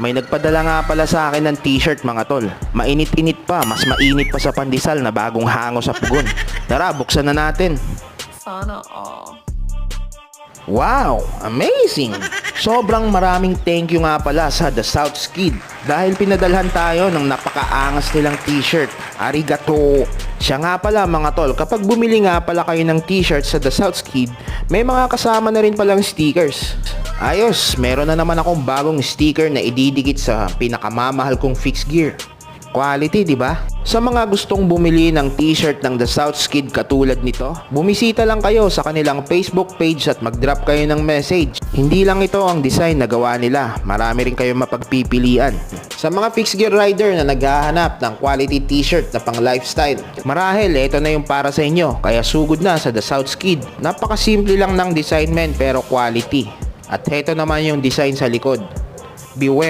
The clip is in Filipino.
May nagpadala nga pala sa akin ng t-shirt mga tol. Mainit-init pa, mas mainit pa sa pandesal na bagong hango sa pugon. Tara, buksan na natin. Sana all. Wow! Amazing! Sobrang maraming thank you nga pala sa The South Skid dahil pinadalhan tayo ng napakaangas nilang t-shirt. Arigato! Siya nga pala mga tol, kapag bumili nga pala kayo ng t-shirt sa The South Skid, may mga kasama na rin palang stickers. Ayos, meron na naman akong bagong sticker na ididikit sa pinakamamahal kong fixed gear. Quality, di ba? Sa mga gustong bumili ng t-shirt ng The South Skid katulad nito, bumisita lang kayo sa kanilang Facebook page at mag-drop kayo ng message. Hindi lang ito ang design na gawa nila, marami rin kayong mapagpipilian. Sa mga fixed gear rider na naghahanap ng quality t-shirt na pang lifestyle, marahil ito na yung para sa inyo, kaya sugod na sa The South Skid. Napakasimple lang ng design men pero quality. At heto naman yung design sa likod. Beware!